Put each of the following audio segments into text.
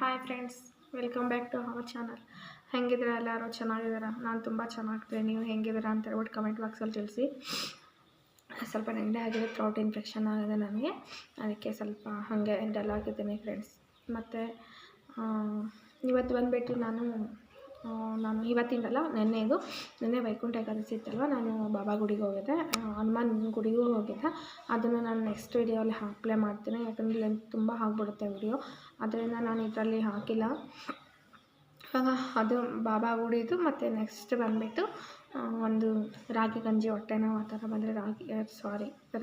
Hi friends, welcome back to our channel. ಹೆಂಗಿದ್ದೀರಾ? ಎಲ್ಲರೂ ಚೆನ್ನಾಗಿದ್ದೀರಾ? ನಾನು ತುಂಬ ಚೆನ್ನಾಗಿರ್ತೀನಿ. ನೀವು ಹೆಂಗಿದ್ದೀರಾ ಅಂತ ಹೇಳ್ಬಿಟ್ಟು ಕಮೆಂಟ್ ಬಾಕ್ಸಲ್ಲಿ ತಿಳಿಸಿ. ಸ್ವಲ್ಪ ನೆಗಡಿ ಆಗಿದೆ, ಥ್ರೋಟ್ ಇನ್ಫೆಕ್ಷನ್ ಆಗಿದೆ ನನಗೆ, ಅದಕ್ಕೆ ಸ್ವಲ್ಪ ಹಾಗೆ ಡಲ್ ಆಗಿದ್ದೀನಿ ಫ್ರೆಂಡ್ಸ್. ಮತ್ತು ಇವತ್ತು ಬಂದುಬಿಟ್ಟು ನಾನು ಇವತ್ತಿಂದಲ್ಲ, ನೆನ್ನೆ ವೈಕುಂಠ ಏಕಾದಶಿ ಇತ್ತಲ್ವ, ನಾನು ಬಾಬಾ ಗುಡಿಗೆ ಹೋಗಿದ್ದೆ, ಹನುಮಾನ್ ಗುಡಿಗೂ ಹೋಗಿದ್ದೆ. ಅದನ್ನು ನಾನು ನೆಕ್ಸ್ಟ್ ವೀಡಿಯೋಲಿ ಪ್ಲೇ ಮಾಡ್ತೀನಿ, ಯಾಕಂದರೆ ಲೆಂತ್ ತುಂಬ ಆಗಿಬಿಡುತ್ತೆ ವಿಡಿಯೋ, ಅದರಿಂದ ನಾನು ಇದರಲ್ಲಿ ಹಾಕಿಲ್ಲ. ಅದು ಬಾಬಾ ಗುಡಿದು. ಮತ್ತು ನೆಕ್ಸ್ಟ್ ಬಂದುಬಿಟ್ಟು ಒಂದು ರಾಗಿ ಗಂಜಿ, ಹೊಟ್ಟೆ ನೋವು ಆ ಥರ ಬಂದರೆ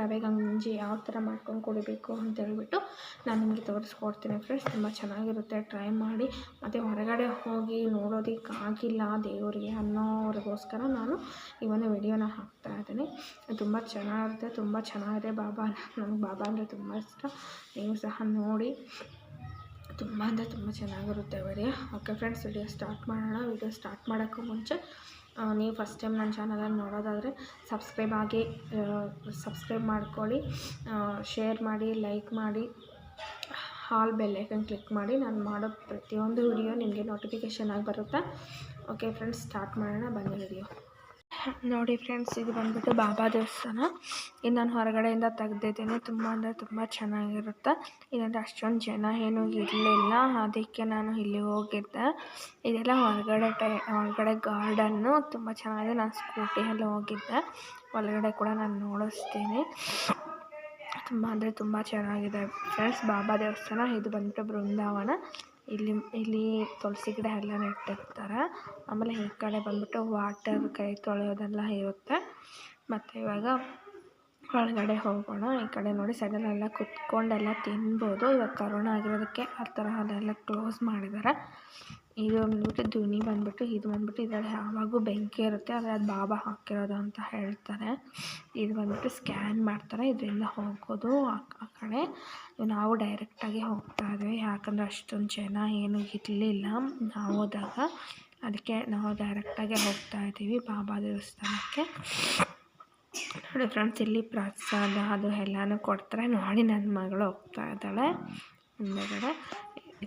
ರವೆ ಗಂಜಿ ಯಾವ ಥರ ಮಾಡ್ಕೊಂಡು ಕುಡಿಬೇಕು ಅಂತ ಹೇಳ್ಬಿಟ್ಟು ನಾನು ನಿಮಗೆ ತೋರಿಸ್ಕೊಡ್ತೀನಿ ಫ್ರೆಂಡ್ಸ್. ತುಂಬ ಚೆನ್ನಾಗಿರುತ್ತೆ, ಟ್ರೈ ಮಾಡಿ. ಮತ್ತು ಹೊರಗಡೆ ಹೋಗಿ ನೋಡೋದಕ್ಕಾಗಿಲ್ಲ ದೇವರಿಗೆ ಅನ್ನೋರಿಗೋಸ್ಕರ ನಾನು ಇವನ್ನ ವಿಡಿಯೋನ ಹಾಕ್ತಾಯಿದ್ದೀನಿ. ತುಂಬ ಚೆನ್ನಾಗಿರುತ್ತೆ, ತುಂಬ ಚೆನ್ನಾಗಿದೆ. ನನಗೆ ಬಾಬಾ ಅಂದರೆ ತುಂಬ ಇಷ್ಟ. ನೀವು ಸಹ ನೋಡಿ, ತುಂಬ ಅಂದರೆ ತುಂಬ ಚೆನ್ನಾಗಿರುತ್ತೆ video. Okay friends, video start ಮಾಡೋಣ. ವಿಡಿಯೋ ಸ್ಟಾರ್ಟ್ ಮಾಡೋಕ್ಕೂ ಮುಂಚೆ ನೀವು ಫಸ್ಟ್ ಟೈಮ್ ನನ್ನ ಚಾನಲನ್ನು ನೋಡೋದಾದರೆ ಸಬ್ಸ್ಕ್ರೈಬ್ ಮಾಡ್ಕೊಳ್ಳಿ, ಶೇರ್ ಮಾಡಿ, ಲೈಕ್ ಮಾಡಿ, ಆಲ್ ಬೆಲ್ ಐಕನ್ ಕ್ಲಿಕ್ ಮಾಡಿ. ನಾನು ಮಾಡೋ ಪ್ರತಿಯೊಂದು ವಿಡಿಯೋ ನಿಮಗೆ ನೋಟಿಫಿಕೇಷನ್ ಆಗಿ ಬರುತ್ತೆ. ಓಕೆ ಫ್ರೆಂಡ್ಸ್, ಸ್ಟಾರ್ಟ್ ಮಾಡೋಣ, ಬನ್ನಿ ವಿಡಿಯೋ ನೋಡಿ. ಫ್ರೆಂಡ್ಸ್, ಇದು ಬಂದುಬಿಟ್ಟು ಬಾಬಾ ದೇವಸ್ಥಾನ. ಇದು ನಾನು ಹೊರಗಡೆಯಿಂದ ತೆಗ್ದಿದ್ದೀನಿ. ತುಂಬ ಅಂದರೆ ತುಂಬ ಚೆನ್ನಾಗಿರುತ್ತೆ. ಇದಂದರೆ ಅಷ್ಟೊಂದು ಜನ ಏನೂ ಇರಲಿಲ್ಲ, ಅದಕ್ಕೆ ನಾನು ಇಲ್ಲಿ ಹೋಗಿದ್ದೆ. ಇದೆಲ್ಲ ಹೊರಗಡೆ ಗಾರ್ಡನ್ನು ತುಂಬ ಚೆನ್ನಾಗಿದೆ. ನಾನು ಸ್ಕೂಟಿಯಲ್ಲಿ ಹೋಗಿದ್ದೆ. ಒಳಗಡೆ ಕೂಡ ನಾನು ನೋಡಿಸ್ತೀನಿ. ತುಂಬ ಅಂದರೆ ತುಂಬ ಚೆನ್ನಾಗಿದೆ ಫ್ರೆಂಡ್ಸ್ ಬಾಬಾ ದೇವಸ್ಥಾನ. ಇದು ಬಂದುಬಿಟ್ಟು ಬೃಂದಾವನ. ಇಲ್ಲಿ ತುಳಸಿ ಗಿಡ ಎಲ್ಲ ನೆಟ್ಟಿರ್ತಾರೆ. ಆಮೇಲೆ ಈ ಕಡೆ ಬಂದುಬಿಟ್ಟು ವಾಟರ್ ಕೈ ತೊಳೆಯೋದೆಲ್ಲ ಇರುತ್ತೆ. ಮತ್ತು ಇವಾಗ ಒಳಗಡೆ ಹೋಗೋಣ. ಈ ಕಡೆ ನೋಡಿ, ಸೈಡಲ್ಲೆಲ್ಲ ಕುತ್ಕೊಂಡೆಲ್ಲ ತಿನ್ಬೋದು. ಇವಾಗ ಕರೋನಾ ಆಗಿರೋದಕ್ಕೆ ಆ ಥರ ಅದೆಲ್ಲ ಕ್ಲೋಸ್ ಮಾಡಿದ್ದಾರೆ. ಇದು ಬಂದುಬಿಟ್ಟು ಇದು ಬಂದುಬಿಟ್ಟು ಇದರಲ್ಲಿ ಯಾವಾಗೂ ಬೆಂಕಿ ಇರುತ್ತೆ, ಆದರೆ ಅದು ಬಾಬಾ ಹಾಕಿರೋದು ಅಂತ ಹೇಳ್ತಾರೆ. ಇದು ಬಂದುಬಿಟ್ಟು ಸ್ಕ್ಯಾನ್ ಮಾಡ್ತಾರೆ, ಇದರಿಂದ ಹೋಗೋದು ಆ ಕಡೆ. ನಾವು ಡೈರೆಕ್ಟಾಗಿ ಹೋಗ್ತಾ ಇದ್ವಿ, ಯಾಕಂದರೆ ಅಷ್ಟೊಂದು ಜನ ಏನೂ ಇರಲಿಲ್ಲ ನಾವು ಹೋದಾಗ. ಅದಕ್ಕೆ ನಾವು ಡೈರೆಕ್ಟಾಗಿ ಹೋಗ್ತಾ ಇದ್ದೀವಿ ಬಾಬಾ ದೇವಸ್ಥಾನಕ್ಕೆ. ನೋಡಿ ಫ್ರೆಂಡ್ಸ್, ಇಲ್ಲಿ ಪ್ರಸಾದ ಅದು ಎಲ್ಲನೂ ಕೊಡ್ತಾರೆ. ನೋಡಿ, ನನ್ನ ಮಗಳು ಹೋಗ್ತಾ ಇದ್ದಾಳೆ ಹಿಂದೆಗಡೆ.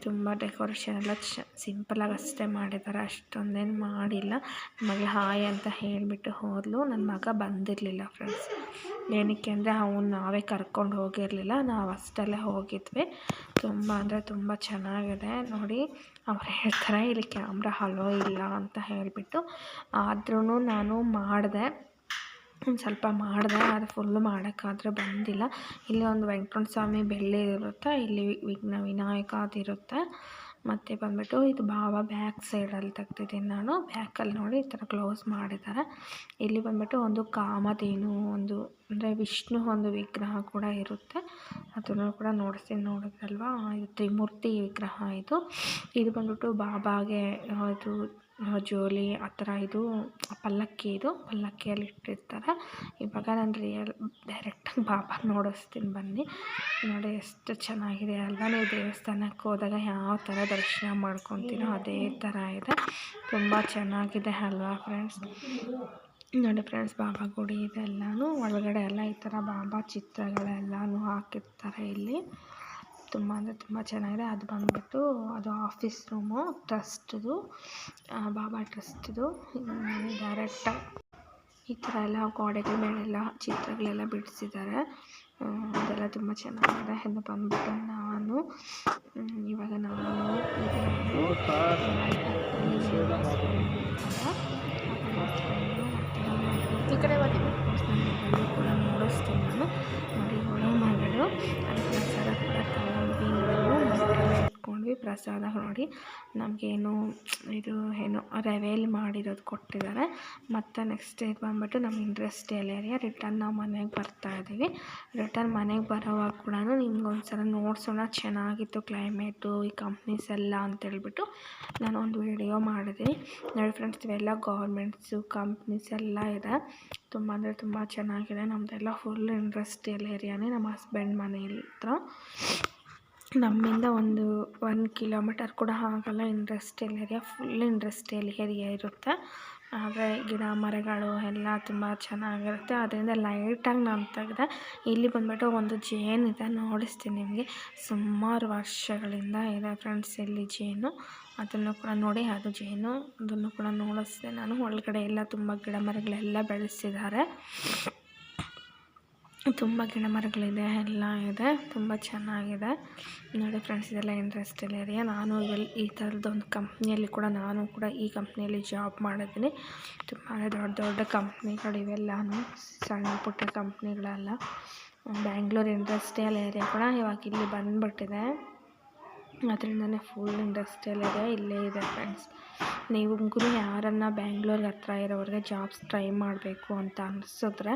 ತುಂಬ ಡೆಕೋರೇಷನ್ ಎಲ್ಲ ಸಿಂಪಲಾಗಿ ಅಷ್ಟೇ ಮಾಡಿದ್ದಾರೆ, ಅಷ್ಟೊಂದೇನು ಮಾಡಿಲ್ಲ. ಮಗಳು ಹಾಯ್ ಅಂತ ಹೇಳಿಬಿಟ್ಟು ಹೋದ್ಲು. ನನ್ನ ಮಗ ಬಂದಿರಲಿಲ್ಲ ಫ್ರೆಂಡ್ಸ್. ಏನಕ್ಕೆ ಅಂದರೆ ನಾವೇ ಕರ್ಕೊಂಡು ಹೋಗಿರಲಿಲ್ಲ, ನಾವು ಅಷ್ಟಲ್ಲೇ ಹೋಗಿದ್ವಿ. ತುಂಬ ಅಂದರೆ ತುಂಬ ಚೆನ್ನಾಗಿದೆ ನೋಡಿ. ಅವ್ರು ಹೇಳ್ತಾರೆ ಇಲ್ಲಿ ಕ್ಯಾಮ್ರಾ ಹಲೋ ಇಲ್ಲ ಅಂತ ಹೇಳಿಬಿಟ್ಟು. ಆದ್ರೂ ನಾನು ಮಾಡಿದೆ, ಸ್ವಲ್ಪ ಮಾಡಿದೆ, ಅದು ಫುಲ್ಲು ಮಾಡೋಕ್ಕಾದರೆ ಬಂದಿಲ್ಲ. ಇಲ್ಲಿ ಒಂದು ವೆಂಕಟರಮಣ ಸ್ವಾಮಿ ಬೆಳ್ಳಿ ಇರುತ್ತೆ, ಇಲ್ಲಿ ವಿನಾಯಕ ಅದಿರುತ್ತೆ. ಮತ್ತು ಬಂದುಬಿಟ್ಟು ಇದು ಬಾಬಾ ಬ್ಯಾಕ್ ಸೈಡಲ್ಲಿ ತೆಗ್ದಿದ್ದೀನಿ ನಾನು. ಬ್ಯಾಕಲ್ಲಿ ನೋಡಿ ಈ ಥರ ಕ್ಲೋಸ್ ಮಾಡಿದ್ದಾರೆ. ಇಲ್ಲಿ ಬಂದುಬಿಟ್ಟು ಒಂದು ಕಾಮಧೇನು, ಅಂದರೆ ವಿಷ್ಣು ಒಂದು ವಿಗ್ರಹ ಕೂಡ ಇರುತ್ತೆ. ಅದನ್ನು ಕೂಡ ನೋಡಿದ್ರಲ್ವ, ಇದು ತ್ರಿಮೂರ್ತಿ ವಿಗ್ರಹ ಇದು ಬಂದುಬಿಟ್ಟು ಬಾಬಾಗೆ ಇದು ಜೋಲಿ ಆ ಥರ, ಇದು ಪಲ್ಲಕ್ಕಿಯಲ್ಲಿ ಇಟ್ಟಿರ್ತಾರೆ. ಇವಾಗ ನಾನು ಡೈರೆಕ್ಟಾಗಿ ಬಾಬಾ ನೋಡಿಸ್ತೀನಿ ಬನ್ನಿ. ನೋಡಿ ಎಷ್ಟು ಚೆನ್ನಾಗಿದೆ ಅಲ್ವಾ. ನೀವು ದೇವಸ್ಥಾನಕ್ಕೆ ಹೋದಾಗ ಯಾವ ಥರ ದರ್ಶನ ಮಾಡ್ಕೊತೀರೋ ಅದೇ ಥರ ಇದೆ. ತುಂಬ ಚೆನ್ನಾಗಿದೆ ಅಲ್ವಾ ಫ್ರೆಂಡ್ಸ್. ನೋಡಿ ಫ್ರೆಂಡ್ಸ್, ಬಾಬಾ ಗುಡಿ ಇದೆಲ್ಲನೂ ಒಳಗಡೆ ಎಲ್ಲ ಈ ಥರ ಬಾಬಾ ಚಿತ್ರಗಳೆಲ್ಲನೂ ಹಾಕಿರ್ತಾರೆ ಇಲ್ಲಿ. ತುಂಬ ಅಂದರೆ ತುಂಬ ಚೆನ್ನಾಗಿದೆ. ಅದು ಬಂದುಬಿಟ್ಟು ಅದು ಆಫೀಸ್ ರೂಮು, ಟ್ರಸ್ಟ್ದು, ಬಾಬಾ ಟ್ರಸ್ಟ್ದು. ಡೈರೆಕ್ಟಾಗಿ ಈ ಥರ ಎಲ್ಲ ಗೋಡೆಗಳ ಮೇಲೆಲ್ಲ ಚಿತ್ರಗಳೆಲ್ಲ ಬಿಡಿಸಿದ್ದಾರೆ. ಅದೆಲ್ಲ ತುಂಬ ಚೆನ್ನಾಗಿದೆ. ಇದು ಬಂದುಬಿಟ್ಟು ಇವಾಗ ನಾನು ಈ ಕಡೆ ಕೂಡ ನೋಡಿಸ್ತೀನಿ ನಾನು. ನೋಡಿ, ಮಗಳು ಅದು ಪ್ರಸಾದ ಕೂಡ ಇಟ್ಕೊಂಡ್ವಿ. ಪ್ರಸಾದ ನೋಡಿ, ನಮಗೇನು ರವೆಯಲ್ಲಿ ಮಾಡಿರೋದು ಕೊಟ್ಟಿದ್ದಾರೆ. ಮತ್ತು ನೆಕ್ಸ್ಟ್ ಇದು ಬಂದುಬಿಟ್ಟು ನಮ್ಮ ಇಂಡಸ್ಟ್ರಿಯಲ್ ಏರಿಯಾ. ರಿಟರ್ನ್ ನಾವು ಮನೆಗೆ ಬರ್ತಾಯಿದ್ದೀವಿ. ರಿಟರ್ನ್ ಮನೆಗೆ ಬರೋವಾಗ ಕೂಡ ನಿಮ್ಗೊಂದ್ಸಲ ನೋಡ್ಸೋಣ, ಚೆನ್ನಾಗಿತ್ತು ಕ್ಲೈಮೇಟು, ಈ ಕಂಪ್ನೀಸ್ ಎಲ್ಲ ಅಂತೇಳ್ಬಿಟ್ಟು ನಾನು ಒಂದು ವಿಡಿಯೋ ಮಾಡಿದ್ದೀನಿ. ನೋಡಿ ಫ್ರೆಂಡ್ಸ್, ಇವೆಲ್ಲ ಗೌರ್ಮೆಂಟ್ಸು ಕಂಪ್ನೀಸ್ ಎಲ್ಲ ಇದೆ. ತುಂಬ ಅಂದರೆ ತುಂಬ ಚೆನ್ನಾಗಿದೆ. ನಮ್ಮದೆಲ್ಲ ಫುಲ್ ಇಂಡಸ್ಟ್ರಿಯಲ್ ಏರಿಯಾನೇ. ನಮ್ಮ ಹಸ್ಬೆಂಡ್ ಮನೆ ಹತ್ರ. ನಮ್ಮಿಂದ 1 ಕಿಲೋಮೀಟರ್ ಕೂಡ ಆಗಲ್ಲ industrial area. Full industrial area ಇರುತ್ತೆ. ಆದರೆ ಗಿಡ ಮರಗಳು ಎಲ್ಲ ತುಂಬ ಚೆನ್ನಾಗಿರುತ್ತೆ. ಅದರಿಂದ ಲೈಟಾಗಿ ನಾನು ತೆಗೆದೆ. ಇಲ್ಲಿ ಬಂದುಬಿಟ್ಟು ಒಂದು ಜೇನಿದೆ, ನೋಡಿಸ್ತೀನಿ ನಿಮಗೆ. ಸುಮಾರು ವರ್ಷಗಳಿಂದ ಇದೆ ಫ್ರೆಂಡ್ಸ್ ಇಲ್ಲಿ ಜೇನು. ಅದನ್ನು ಕೂಡ ನೋಡಿ, ಅದು ಜೇನು. ಅದನ್ನು ಕೂಡ ನೋಡಿಸ್ದೆ ನಾನು. ಒಳಗಡೆ ಎಲ್ಲ ತುಂಬ ಗಿಡ ಮರಗಳೆಲ್ಲ ಬೆಳೆಸಿದ್ದಾರೆ. ತುಂಬ ಗಿಡ ಮರಗಳಿದೆ, ಎಲ್ಲ ಇದೆ, ತುಂಬ ಚೆನ್ನಾಗಿದೆ ನೋಡಿ ಫ್ರೆಂಡ್ಸ್. ಇದೆಲ್ಲ ಇಂಡಸ್ಟ್ರಿಯಲ್ ಏರಿಯಾ. ನಾನು ಈ ಥರದ್ದೊಂದು ಕಂಪ್ನಿಯಲ್ಲಿ ಕೂಡ ನಾನು ಕೂಡ ಈ ಕಂಪ್ನಿಯಲ್ಲಿ ಜಾಬ್ ಮಾಡಿದ್ದೀನಿ. ತುಂಬ ದೊಡ್ಡ ದೊಡ್ಡ ಕಂಪ್ನಿಗಳಿವೆಲ್ಲನೂ, ಸಣ್ಣ ಪುಟ್ಟ ಕಂಪ್ನಿಗಳೆಲ್ಲ. ಬ್ಯಾಂಗ್ಳೂರು ಇಂಡಸ್ಟ್ರಿಯಲ್ ಏರಿಯಾ ಕೂಡ ಇವಾಗ ಇಲ್ಲಿ ಬಂದುಬಿಟ್ಟಿದೆ. ಅದರಿಂದನೇ ಫುಲ್ ಇಂಡಸ್ಟ್ರಿಯಲ್ ಏರಿಯಾ ಇಲ್ಲೇ ಇದೆ ಫ್ರೆಂಡ್ಸ್. ನಿಮಗೂ ಯಾರನ್ನು ಬ್ಯಾಂಗ್ಳೂರ್ಗೆ ಹತ್ರ ಇರೋರಿಗೆ ಜಾಬ್ಸ್ ಟ್ರೈ ಮಾಡಬೇಕು ಅಂತ ಅನಿಸಿದ್ರೆ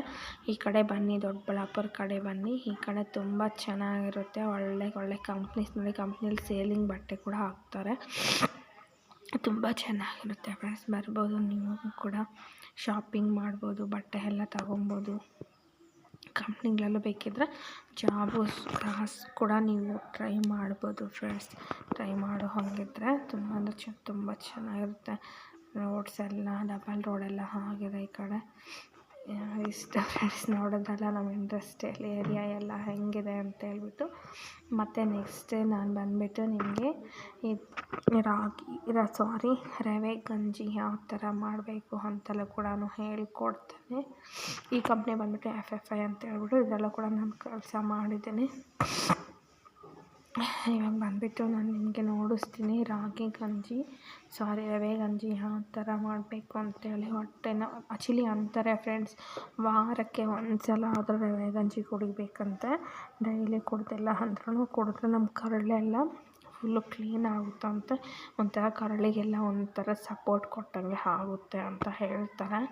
ಈ ಕಡೆ ಬನ್ನಿ, ದೊಡ್ಡಬಳ್ಳಾಪುರ ಕಡೆ ಬನ್ನಿ. ಈ ಕಡೆ ತುಂಬ ಚೆನ್ನಾಗಿರುತ್ತೆ. ಒಳ್ಳೆ ಕಂಪ್ನೀಸ್ ನೋಡಿ. ಕಂಪ್ನಿಲಿ ಸೇಲಿಂಗ್ ಬಟ್ಟೆ ಕೂಡ ಹಾಕ್ತಾರೆ. ತುಂಬ ಚೆನ್ನಾಗಿರುತ್ತೆ ಫ್ರೆಂಡ್ಸ್. ಬರ್ಬೋದು, ನೀವು ಕೂಡ ಶಾಪಿಂಗ್ ಮಾಡ್ಬೋದು, ಬಟ್ಟೆ ಎಲ್ಲ ತಗೊಬೋದು. ಕಂಪ್ನಿಗಳಲ್ಲೂ ಬೇಕಿದ್ದರೆ ಜಾಬು ಕೂಡ ನೀವು ಟ್ರೈ ಮಾಡ್ಬೋದು ಫ್ರೆಂಡ್ಸ್. ಟ್ರೈ ಮಾಡೋ ಹಾಗಿದ್ರೆ ತುಂಬ ಅಂದರೆ ತುಂಬ ಚೆನ್ನಾಗಿರುತ್ತೆ. ರೋಡ್ಸ್ ಎಲ್ಲ ಡಬಲ್ ರೋಡೆಲ್ಲ ಆಗಿದೆ ಈ ಕಡೆ. ಇಷ್ಟ ಫ್ರೆಂಡ್ಸ್, ನೋಡೋದಲ್ಲ ನಮ್ಮ ಇಂಡಸ್ಟ್ರಿಯಲ್ ಏರಿಯಾ ಎಲ್ಲ ಹೆಂಗಿದೆ ಅಂತ ಹೇಳ್ಬಿಟ್ಟು. ಮತ್ತು ನೆಕ್ಸ್ಟ್ ನಾನು ಬಂದುಬಿಟ್ಟು ನಿಮಗೆ ರವೆ ಗಂಜಿ ಯಾವ ಥರ ಮಾಡಬೇಕು ಅಂತೆಲ್ಲ ಕೂಡ ಹೇಳ್ಕೊಡ್ತೇನೆ. ಈ ಕಂಪ್ನಿ ಬಂದುಬಿಟ್ಟು FFI ಅಂತ ಹೇಳ್ಬಿಟ್ಟು ಇದೆಲ್ಲ ಕೂಡ ನಾನು ಕೆಲಸ ಮಾಡಿದ್ದೀನಿ. ಇವಾಗ ಬಂದುಬಿಟ್ಟು ನಾನು ನಿಮಗೆ ನೋಡಿಸ್ತೀನಿ ರವೆ ಗಂಜಿ ಯಾವ ಥರ ಮಾಡಬೇಕು ಅಂತೇಳಿ. ಹೊಟ್ಟೆನ ಆ್ಯಕ್ಚುಲಿ ಅಂತಾರೆ ಫ್ರೆಂಡ್ಸ್, ವಾರಕ್ಕೆ ಒಂದು ಸಲ ಆದರೂ ರವೆ ಗಂಜಿ ಕುಡಿಬೇಕಂತೆ. ಡೈಲಿ ಕುಡ್ದಿಲ್ಲ ಅಂದ್ರೂ ಕುಡಿದ್ರೆ ನಮ್ಮ ಕರಳೆಲ್ಲ ಫುಲ್ಲು ಕ್ಲೀನ್ ಆಗುತ್ತಂತೆ. ಒಂಥರ ಕರಳಿಗೆಲ್ಲ ಒಂಥರ ಸಪೋರ್ಟ್ ಕೊಟ್ಟಂಗೆ ಆಗುತ್ತೆ ಅಂತ ಹೇಳ್ತಾರೆ.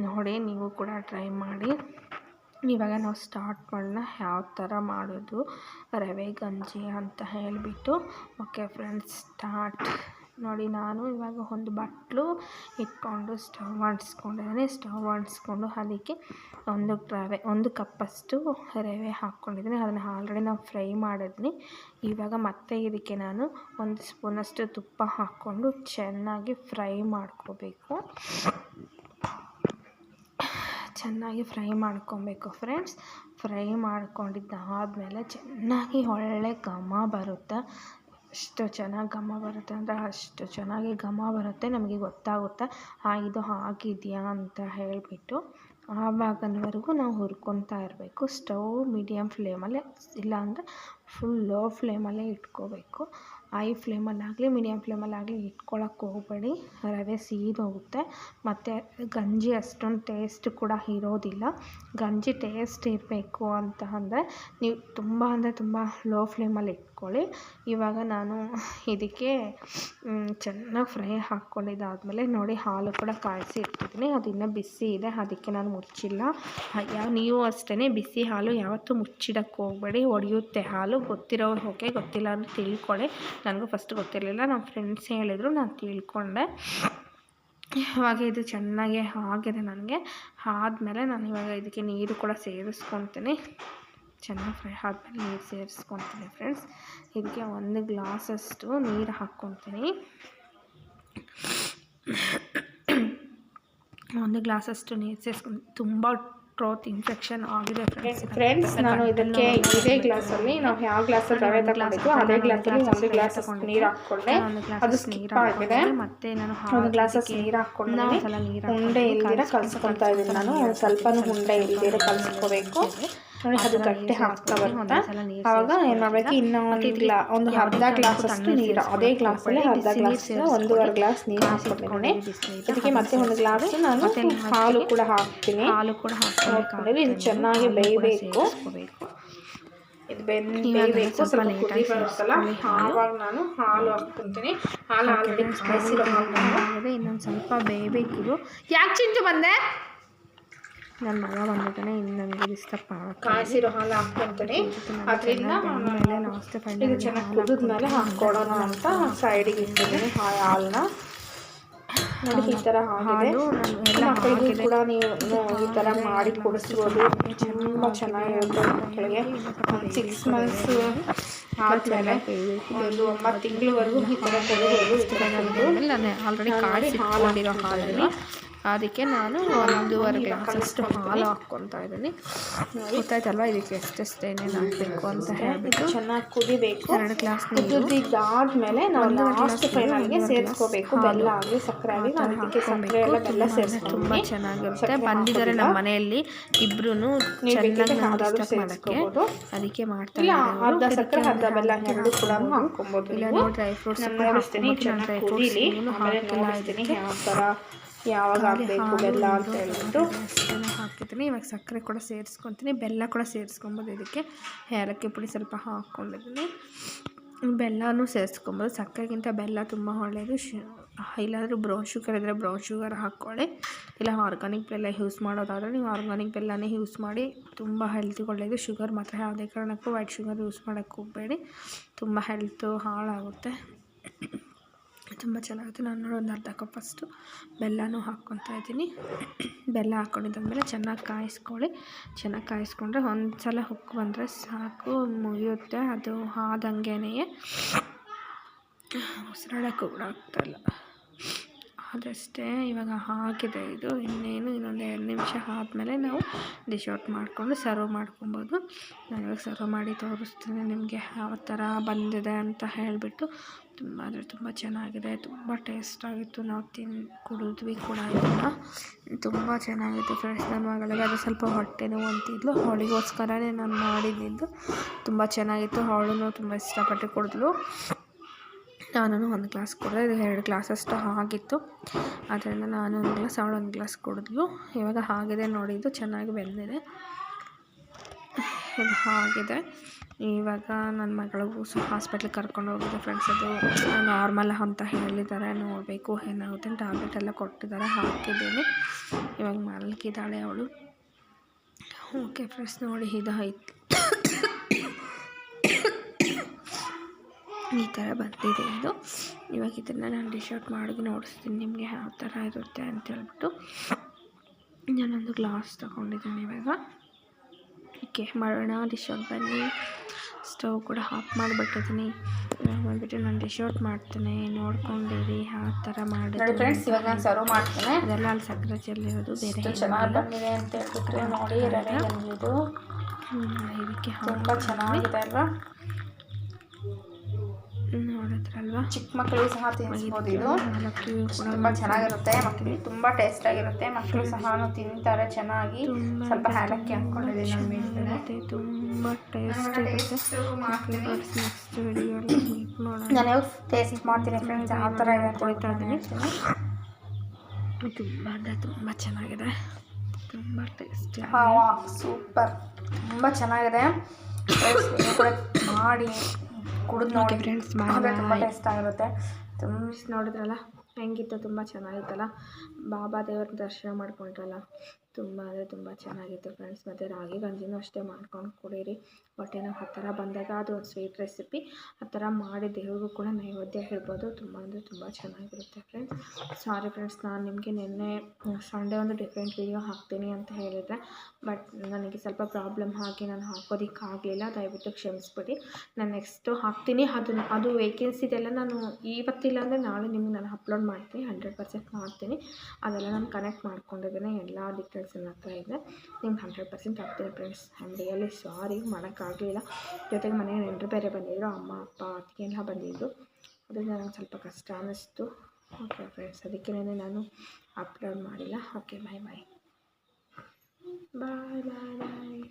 ನೋಡಿ, ನೀವು ಕೂಡ ಟ್ರೈ ಮಾಡಿ. ಇವಾಗ ನಾವು ಸ್ಟಾರ್ಟ್ ಮಾಡೋಣ ಯಾವ ಥರ ಮಾಡೋದು ರವೆ ಗಂಜಿ ಅಂತ ಹೇಳಿಬಿಟ್ಟು. Okay friends, start. ನೋಡಿ, ನಾನು ಇವಾಗ ಒಂದು ಬಟ್ಲು ಇಟ್ಕೊಂಡು ಸ್ಟವ್ ಅಂಟಿಸ್ಕೊಂಡಿದ್ದೀನಿ. ಸ್ಟವ್ ಅಂಟಿಸ್ಕೊಂಡು ಅದಕ್ಕೆ ಒಂದು ಕಪ್ಪಷ್ಟು ರವೆ ಹಾಕ್ಕೊಂಡಿದ್ದೀನಿ. ಅದನ್ನು ಆಲ್ರೆಡಿ ನಾವು ಫ್ರೈ ಮಾಡಿದ್ದೀನಿ. ಇವಾಗ ಮತ್ತೆ ಇದಕ್ಕೆ ನಾನು 1 ಸ್ಪೂನಷ್ಟು ತುಪ್ಪ ಹಾಕ್ಕೊಂಡು ಚೆನ್ನಾಗಿ ಫ್ರೈ ಮಾಡ್ಕೋಬೇಕು. ಚೆನ್ನಾಗಿ ಫ್ರೈ ಮಾಡ್ಕೊಬೇಕು ಫ್ರೆಂಡ್ಸ್. ಫ್ರೈ ಮಾಡ್ಕೊಂಡಿದ್ದಾದಮೇಲೆ ಚೆನ್ನಾಗಿ ಒಳ್ಳೆ ಘಮ ಬರುತ್ತೆ. ಅಷ್ಟು ಚೆನ್ನಾಗಿ ಘಮ ಬರುತ್ತೆ ಅಂದರೆ ಅಷ್ಟು ಚೆನ್ನಾಗಿ ಘಮ ಬರುತ್ತೆ. ನಮಗೆ ಗೊತ್ತಾಗುತ್ತೆ ಇದು ಆಗಿದೆಯಾ ಅಂತ ಹೇಳಿಬಿಟ್ಟು. ಆವಾಗನವರೆಗೂ ನಾವು ಹುರ್ಕೊತಾ ಇರಬೇಕು. ಸ್ಟವ್ ಮೀಡಿಯಮ್ ಫ್ಲೇಮಲ್ಲೇ, ಇಲ್ಲಾಂದರೆ ಫುಲ್ ಲೋ ಫ್ಲೇಮಲ್ಲೇ ಇಟ್ಕೋಬೇಕು. ಹೈ ಫ್ಲೇಮಲ್ಲಾಗಲಿ ಮೀಡಿಯಮ್ ಫ್ಲೇಮಲ್ಲಾಗಲಿ ಇಟ್ಕೊಳ್ಳೋಕೆ ಹೋಗಬೇಡಿ, ರವೆ ಸೀದೋಗುತ್ತೆ. ಮತ್ತು ಗಂಜಿ ಅಷ್ಟೊಂದು ಟೇಸ್ಟ್ ಕೂಡ ಇರೋದಿಲ್ಲ. ಗಂಜಿ ಟೇಸ್ಟ್ ಇರಬೇಕು ಅಂತ ಅಂದರೆ ನೀವು ತುಂಬ ಲೋ ಫ್ಲೇಮಲ್ಲಿ ಇಟ್ಕೊಳ್ಳಿ. ಇವಾಗ ನಾನು ಇದಕ್ಕೆ ಚೆನ್ನಾಗಿ ಫ್ರೈ ಹಾಕ್ಕೊಂಡಿದ್ದಾದಮೇಲೆ ನೋಡಿ, ಹಾಲು ಕೂಡ ಕಾಯಿಸಿ ಇಟ್ಟಿದ್ದೀನಿ. ಅದು ಇನ್ನೂ ಬಿಸಿ ಇದೆ, ಅದಕ್ಕೆ ನಾನು ಮುಚ್ಚಿಲ್ಲ. ನೀವು ಅಷ್ಟೇ, ಬಿಸಿ ಹಾಲು ಯಾವತ್ತೂ ಮುಚ್ಚಿಡಕ್ಕೆ ಹೋಗಬೇಡಿ, ಒಡೆಯುತ್ತೆ ಹಾಲು. ಗೊತ್ತಿರೋರು ಓಕೆ, ಗೊತ್ತಿಲ್ಲ ಅಂದರೆ ತಿಳ್ಕೊಳ್ಳಿ. ನನಗೂ ಫಸ್ಟ್ ಗೊತ್ತಿರಲಿಲ್ಲ, ನಮ್ಮ ಫ್ರೆಂಡ್ಸ್ ಹೇಳಿದರು, ನಾನು ತಿಳ್ಕೊಂಡೆ. ಇವಾಗ ಇದು ಚೆನ್ನಾಗಿ ಆಗಿದೆ ನನಗೆ. ಆದಮೇಲೆ ನಾನು ಇವಾಗ ಇದಕ್ಕೆ ನೀರು ಕೂಡ ಸೇರಿಸ್ಕೊತೀನಿ. ಚೆನ್ನಾಗಿ ಫ್ರೈ ಆದಮೇಲೆ ನೀರು ಸೇರಿಸ್ಕೊತೀನಿ ಫ್ರೆಂಡ್ಸ್. ಇದಕ್ಕೆ 1 ಗ್ಲಾಸಷ್ಟು ನೀರು ಹಾಕ್ಕೊತೀನಿ. 1 ಗ್ಲಾಸಷ್ಟು ನೀರು ಸೇರಿಸ್ಕೊಂಡು ತುಂಬ ಥ್ರೋಟ್ ಇನ್ಫೆಕ್ಷನ್ ಆಗಿದೆ ಫ್ರೆಂಡ್ಸ್. ನಾನು ಇದಕ್ಕೆ ಇದೇ ಗ್ಲಾಸಲ್ಲಿ ನಾವು ಯಾವ ಗ್ಲಾಸಲ್ಲಿ ರವೆ ತಗೊಂಡಿದ್ದು ಅದೇ ಗ್ಲಾಸಲ್ಲಿ 1 ಗ್ಲಾಸ್ ನೀರು ಹಾಕ್ಕೊಂಡೆ. ಅದು ಸ್ಕಿಪ್ ಆಗಿದೆ. ಮತ್ತೆ ನಾನು 1 ಗ್ಲಾಸಸ್ ನೀರು ಹಾಕ್ಕೊಂಡು ಉಂಡೆ ಇಲ್ದಿರ ಕಲಿಸ್ಕೊತಾ ಇದ್ದೀನಿ. ನಾನು ಸ್ವಲ್ಪ ಉಂಡೆ ಇಲ್ದಿರ ಕಲಿಸ್ಕೋಬೇಕು. ನೋಡಿ, ಅದು ಗಟ್ಟಿ ಹಾಕ್ತಾ ಬರುತ್ತೆ. ಆವಾಗ ಏನು ಮಾಡಬೇಕು, ಇನ್ನೂ ಒಂದು ಅರ್ಧ ಗ್ಲಾಸಷ್ಟು ನೀರು, ಅದೇ ಗ್ಲಾಸಲ್ಲಿ ಅರ್ಧ ಗ್ಲಾಸ್ 1.5 ಗ್ಲಾಸ್ ನೀರು ಹಾಕ್ಕೊಂಡಿದ್ದೀನಿ. ಅದಕ್ಕೆ ಮತ್ತೆ 1 ಗ್ಲಾಸ್ ನಾನು ಹಾಲು ಕೂಡ ಹಾಕ್ತೀನಿ. ಹಾಕ್ಕೊಂಡು ಇದು ಚೆನ್ನಾಗಿ ಬೇಯಬೇಕು. ಇದು ಬೇಯಬೇಕು, ಸ್ವಲ್ಪ ಕುದಿ ಬರುತ್ತಲ್ಲ, ಆವಾಗ ನಾನು ಹಾಲು ಹಾಕ್ಕೊತೀನಿ. ಹಾಲು ಆಲ್ರೆಡಿ ಕಾಯಿಸಿರೋ ಹಾಲು ಇನ್ನೊಂದು ಸ್ವಲ್ಪ ಬೇಯಬೇಕಿದು. ಯಾಕೆ ಚಿಂಟು ಬಂದೆ? ನನ್ನ ಮಗ ಬಂದಿದ್ದಾನೆ, ಇನ್ನು ನನಗೆ ಡಿಸ್ಟರ್ಬ್ ಕಾಯಿಸಿರೋ ಹಾಲು ಹಾಕ್ಕೊತೀನಿ. ಅದರಿಂದ ಇದು ಚೆನ್ನಾಗಿ ಕುದಿದ್ಮೇಲೆ ಹಾಕ್ಕೊಡೋಣ ಅಂತ ಸೈಡಿಗೆ ಇಟ್ಟಿದ್ದೀನಿ ಹಾಲನ್ನ. ನೋಡಿ, ಈ ಥರ ಆಗಿದೆ. ಮಕ್ಕಳಿಗೂ ಕೂಡ ನೀವು ಈ ಥರ ಮಾಡಿ ಕುಡಿಸ್ಬೋದು. ತುಂಬ ಚೆನ್ನಾಗಿರುತ್ತೆ ಮಕ್ಕಳಿಗೆ. 6 ಮಂತ್ಸ್ ಆದಮೇಲೆ ಒಂದು 9 ತಿಂಗಳವರೆಗೂ ಈ ಥರ ಕೊಡಬಹುದು. ನಾನು ಆಲ್ರೆಡಿ ಕಾಯಿಸಿಟ್ಕೊಂಡಿರೋ ಹಾಲಲ್ಲಿ ಅದಕ್ಕೆ ನಾನು 1.5 ಗ್ಲಾಸಷ್ಟು ಹಾಲು ಹಾಕ್ಕೊತಾ ಇದ್ದೀನಿ. ಗೊತ್ತಾಯ್ತಲ್ವ ಇದಕ್ಕೆ ಎಷ್ಟೆಷ್ಟು ಏನೇನು ಹಾಕಬೇಕು ಅಂತ ಹೇಳ್ಬಿಟ್ಟು. ಚೆನ್ನಾಗಿ ಕುದಿಬೇಕು. 2 ಗ್ಲಾಸ್ ಕುದಿದ್ದಾದ್ಮೇಲೆ ನಾವು ಲಾಸ್ಟ್ ಫೈನಲ್ಗೆ ಸೇರಿಸ್ಕೋಬೇಕು. ಬೆಲ್ಲ ಆಗಲಿ ಸಕ್ಕರೆ ಆಗಲಿ, ಅದಕ್ಕೆ ಸಕ್ಕರೆ ಎಲ್ಲ ಬೆಲ್ಲ ಸೇರಿಸ್ಕೊಂಡು ತುಂಬ ಚೆನ್ನಾಗಿರುತ್ತೆ. ಬಂದಿದ್ದಾರೆ ನಮ್ಮ ಮನೆಯಲ್ಲಿ ಇಬ್ರು ಚೆನ್ನಾಗಿ ಸೇರಿಸ್ಕೋಬೋದು. ಅದಕ್ಕೆ ಮಾಡ್ತಾರೆ. ಅರ್ಧ ಸಕ್ಕರೆ ಅರ್ಧ ಬೆಲ್ಲ ಎರಡು ಕೂಡ ಹಾಕ್ಕೊಬೋದು. ಇಲ್ಲ ಡ್ರೈ ಫ್ರೂಟ್ಸ್ ನೋಡಿಸ್ತೀನಿ ಚೆನ್ನಾಗಿ ಕುದೀಲಿ, ಆಮೇಲೆ ನೋಡಿಸ್ತೀನಿ ಯಾವ ಥರ ಯಾವಾಗ ಹಾಕಬೇಕು ಬೆಲ್ಲ ಅಂತ ಹೇಳ್ಬಿಟ್ಟು ಹಾಕಿದ್ದೀನಿ. ಇವಾಗ ಸಕ್ಕರೆ ಕೂಡ ಸೇರಿಸ್ಕೊತೀನಿ, ಬೆಲ್ಲ ಕೂಡ ಸೇರಿಸ್ಕೊಬೋದು. ಇದಕ್ಕೆ ಏಲಕ್ಕಿ ಪುಡಿ ಸ್ವಲ್ಪ ಹಾಕ್ಕೊಂಡಿದ್ದೀನಿ. ಬೆಲ್ಲನೂ ಸೇರಿಸ್ಕೊಬೋದು. ಸಕ್ಕರೆಗಿಂತ ಬೆಲ್ಲ ತುಂಬ ಒಳ್ಳೆಯದು. ಇಲ್ಲಾಂದರೆ ಬ್ರೌನ್ ಶುಗರ್ ಇದ್ದರೆ ಬ್ರೌನ್ ಶುಗರ್ ಹಾಕ್ಕೊಳ್ಳಿ. ಇಲ್ಲ ಆರ್ಗಾನಿಕ್ ಬೆಲ್ಲ ಯೂಸ್ ಮಾಡೋದಾದರೆ ನೀವು ಆರ್ಗಾನಿಕ್ ಬೆಲ್ಲನೇ ಯೂಸ್ ಮಾಡಿ. ತುಂಬ ಹೆಲ್ತಿಗೆ ಒಳ್ಳೆಯದು. ಶುಗರ್ ಮಾತ್ರ ಯಾವುದೇ ಕಾರಣಕ್ಕೂ ವೈಟ್ ಶುಗರ್ ಯೂಸ್ ಮಾಡೋಕ್ಕೆ ಹೋಗಬೇಡಿ, ತುಂಬ ಹೆಲ್ತು ಹಾಳಾಗುತ್ತೆ. ತುಂಬ ಚೆನ್ನಾಗುತ್ತೆ. ನಾನು ಒಂದು ಅರ್ಧ ಕಪ್ಪಷ್ಟು ಬೆಲ್ಲನೂ ಹಾಕ್ಕೊತಾ ಇದ್ದೀನಿ. ಬೆಲ್ಲ ಹಾಕ್ಕೊಂಡಿದ್ದಾದ್ಮೇಲೆ ಚೆನ್ನಾಗಿ ಕಾಯಿಸ್ಕೊಳ್ಳಿ. ಚೆನ್ನಾಗಿ ಕಾಯಿಸ್ಕೊಂಡ್ರೆ ಒಂದು ಸಲ ಉಕ್ಕಿ ಬಂದರೆ ಸಾಕು, ಮುಗಿಯುತ್ತೆ. ಅದು ಆದಂಗೆನೇ ಉಸಿರಾಡೋಕ್ಕೂ ಕೂಡ ಆಗ್ತಾಯಿಲ್ಲ. ಅದಷ್ಟೇ. ಇವಾಗ ಆಗಿದೆ ಇದು. ಇನ್ನೇನು ಇನ್ನೊಂದು 2 ನಿಮಿಷ ಆದಮೇಲೆ ನಾವು ಡಿಶ್ ಔಟ್ ಮಾಡಿಕೊಂಡು ಸರ್ವ್ ಮಾಡ್ಕೊಬೋದು. ನಾನು ಇವಾಗ ಸರ್ವ್ ಮಾಡಿ ತೋರಿಸ್ತೀನಿ ನಿಮಗೆ ಯಾವ ಥರ ಬಂದಿದೆ ಅಂತ ಹೇಳಿಬಿಟ್ಟು. ತುಂಬ ಅಂದರೆ ತುಂಬ ಚೆನ್ನಾಗಿದೆ, ತುಂಬ ಟೇಸ್ಟಾಗಿತ್ತು. ನಾವು ಕುಡಿದ್ವಿ ಕೂಡ ಇದನ್ನು. ತುಂಬ ಚೆನ್ನಾಗಿತ್ತು ಫ್ರೆಂಡ್ಸ್. ನನ್ನ ಮಗಳಿಗೆ ಅದು ಸ್ವಲ್ಪ ಹೊಟ್ಟೆ ನೋವು ಅಂತಿದ್ಲು, ಅವಳಿಗೋಸ್ಕರನೇ ನಾನು ಮಾಡಿದ್ದು. ತುಂಬ ಚೆನ್ನಾಗಿತ್ತು. ಅವಳು ತುಂಬ ಇಷ್ಟಪಟ್ಟು ಕುಡಿದ್ಲು. ನಾನು 1 ಗ್ಲಾಸ್ ಕುಡಿದೆ. ಇದು 2 ಗ್ಲಾಸಷ್ಟು ಆಗಿತ್ತು. ಅದರಿಂದ ನಾನು 1 ಗ್ಲಾಸ್, ಅವಳು 1 ಗ್ಲಾಸ್ ಕುಡಿದ್ಲು. ಇವಾಗ ಆಗಿದೆ ನೋಡಿ, ಇದು ಚೆನ್ನಾಗಿ ಬೆಂದಿದೆ. ಇದು ಆಗಿದೆ. ಇವಾಗ ನನ್ನ ಮಗಳಿಗೂ ಹಾಸ್ಪಿಟ್ಲಿಗೆ ಕರ್ಕೊಂಡು ಹೋಗಿದ್ದೆ ಫ್ರೆಂಡ್ಸ್. ಅದು ನಾರ್ಮಲ್ ಅಂತ ಹೇಳಿದ್ದಾರೆ, ನೋಡಬೇಕು ಏನಾಗುತ್ತೆ. ಟ್ಯಾಬ್ಲೆಟ್ ಎಲ್ಲ ಕೊಟ್ಟಿದ್ದಾರೆ, ಹಾಕಿದ್ದೀನಿ. ಇವಾಗ ಮಲಗಿದ್ದಾಳೆ ಅವಳು. ಓಕೆ ಫ್ರೆಂಡ್ಸ್, ನೋಡಿ ಇದಾಯಿತು. ಈ ಥರ ಬಂದಿದೆ ಇದು. ಇವಾಗ ಇದನ್ನು ನಾನು ಡಿಶ್ ಔಟ್ ಮಾಡಿ ನೋಡಿಸ್ತೀನಿ ನಿಮಗೆ ಯಾವ ಥರ ಇರುತ್ತೆ ಅಂತ ಹೇಳ್ಬಿಟ್ಟು. ನಾನೊಂದು ಗ್ಲಾಸ್ ತೊಗೊಂಡಿದ್ದೀನಿ. ಇವಾಗ ಓಕೆ ಮಾಡೋಣ, ಡಿಶ್ ಔಟ್ ಬನ್ನಿ. ಸ್ಟವ್ ಕೂಡ ಆಫ್ ಮಾಡಿಬಿಟ್ಟಿದ್ದೀನಿ. ಇವಾಗ ಬಂದುಬಿಟ್ಟು ನಾನು ಡಿಶ್ ಔಟ್ ಮಾಡ್ತೇನೆ, ನೋಡ್ಕೊಂಡಿರಿ ಯಾವ ಥರ ಮಾಡಿದ್ರೆ ಫ್ರೆಂಡ್ಸ್. ಇವಾಗ ನಾನು ಸರ್ವ್ ಮಾಡ್ತೇನೆ. ಅದೆಲ್ಲ ಅಲ್ಲಿ ಸಕ್ಕರೆ ಚೆಲ್ಲಿರೋದು ಬೇರೆ ಚೆನ್ನಾಗಿ ಬಂದಿದೆ ಅಂತ ಹೇಳ್ಬಿಟ್ಟು ನೋಡಿ. ರವೆ ಬಂದಿದ್ದು ಇದಕ್ಕೆ ತುಂಬ ಚೆನ್ನಾಗಿದೆ ಅಲ್ವಾ? ನೋಡಿದ್ರಲ್ವಾ? ಚಿಕ್ಕ ಮಕ್ಕಳಿಗೂ ಸಹ ತಿನ್ನಿಸ್ಬೋದು. ಇದು ತುಂಬ ಚೆನ್ನಾಗಿರುತ್ತೆ. ಮಕ್ಕಳಿಗೆ ತುಂಬ ಟೇಸ್ಟ್ ಆಗಿರುತ್ತೆ. ಮಕ್ಕಳು ಸಹ ತಿಂತಾರೆ ಚೆನ್ನಾಗಿ. ಸ್ವಲ್ಪ ಏಲಕ್ಕಿ ಹಾಕ್ಕೊಂಡಿದ್ದೀನಿ ನಾನು ಮೇಲ್ಗಡೆ. ತುಂಬ ಟೇಸ್ಟ್ ಇರುತ್ತೆ. ನೆಕ್ಸ್ಟ್ ವಿಡಿಯೋಲಿ ಮೀಟ್ ಮಾಡೋಣ. ನಾನು ಟೇಸ್ಟ್ ಮಾಡ್ತೀನಿ ಫ್ರೆಂಡ್ಸ್, ಯಾವ ಥರ ಇದೆ ಕುಡಿತಾ ಇದ್ದೀನಿ. ತುಂಬ ಅಂದರೆ ತುಂಬ ಚೆನ್ನಾಗಿದೆ, ತುಂಬ ಟೇಸ್ಟ್. ಸೂಪರ್, ತುಂಬ ಚೆನ್ನಾಗಿದೆ ಮಾಡಿ ಕುಡಿದು ನೋಡಿ ಫ್ರೆಂಡ್ಸ್. ತುಂಬ ಟೇಸ್ಟ್ ಆಗಿರುತ್ತೆ. ನೋಡಿದ್ರಲ್ಲ ಹೆಂಗಿತ್ತು? ತುಂಬ ಚೆನ್ನಾಗಿತ್ತಲ್ಲ. ಬಾಬಾ ದೇವ್ರ ದರ್ಶನ ಮಾಡ್ಕೊಂಡ್ರಲ್ಲ, ತುಂಬ ಅಂದರೆ ತುಂಬ ಚೆನ್ನಾಗಿತ್ತು ಫ್ರೆಂಡ್ಸ್. ಮತ್ತು ರಾಗಿ ಗಂಜಿನೂ ಅಷ್ಟೇ ಮಾಡ್ಕೊಂಡು ಕುಡೀರಿ. ಹೊಟ್ಟೆ ನೋವು ಆ ಥರ ಬಂದಾಗ ಅದು ಒಂದು ಸ್ವೀಟ್ ರೆಸಿಪಿ ಆ ಥರ ಮಾಡಿ ದೇವ್ರಿಗೂ ಕೂಡ ನೈವೇದ್ಯ ಹೇಳ್ಬೋದು. ತುಂಬ ಅಂದರೆ ತುಂಬ ಚೆನ್ನಾಗಿರುತ್ತೆ ಫ್ರೆಂಡ್ಸ್. ಸಾರಿ ಫ್ರೆಂಡ್ಸ್, ನಾನು ನಿಮಗೆ ನಿನ್ನೆ ಸಂಡೇ ಒಂದು ಡಿಫ್ರೆಂಟ್ ವಿಡಿಯೋ ಹಾಕ್ತೀನಿ ಅಂತ ಹೇಳಿದ್ದೆ. ಬಟ್ ನನಗೆ ಸ್ವಲ್ಪ ಪ್ರಾಬ್ಲಮ್ ಆಗಿ ನಾನು ಹಾಕೋದಕ್ಕಾಗಲಿಲ್ಲ. ದಯವಿಟ್ಟು ಕ್ಷಮಿಸ್ಬಿಡಿ. ನಾನು ನೆಕ್ಸ್ಟು ಹಾಕ್ತೀನಿ. ಅದು ವೇಕೆನ್ಸಿದೆಲ್ಲ ನಾನು ಇವತ್ತಿಲ್ಲ ಅಂದರೆ ನಾಳೆ ನಿಮಗೆ ನಾನು ಅಪ್ಲೋಡ್ ಮಾಡ್ತೀನಿ. 100% ಮಾಡ್ತೀನಿ. ಅದೆಲ್ಲ ನಾನು ಕನೆಕ್ಟ್ ಮಾಡ್ಕೊಂಡಿದ್ದೇನೆ. ಎಲ್ಲ ಡೀಟೇಲ್ಸ್ ನನ್ನ ಹತ್ರ ಇದೆ. ನಿಮ್ಗೆ 100% ಹಾಕ್ತೀನಿ friends. I am really sorry, ಮಾಡೋಕ್ಕಾಗಲಿಲ್ಲ. ಜೊತೆಗೆ ಮನೆಗೆ ನೆಂಟರು ಬೇರೆ ಬಂದಿದ್ದರು, ಅಮ್ಮ ಅಪ್ಪ ಅತ್ತಿಗೆ ಎಲ್ಲ ಬಂದಿದ್ದರು. ಅದರಿಂದ ನನಗೆ ಸ್ವಲ್ಪ ಕಷ್ಟ ಅನ್ನಿಸ್ತು. ಓಕೆ ಫ್ರೆಂಡ್ಸ್, ಅದಕ್ಕೆ ನಾನು ಅಪ್ಲೋಡ್ ಮಾಡಿಲ್ಲ. ಓಕೆ, ಬಾಯ್ ಬಾಯ್ ಬಾಯ್ ಬಾಯ್ ಬಾಯ್.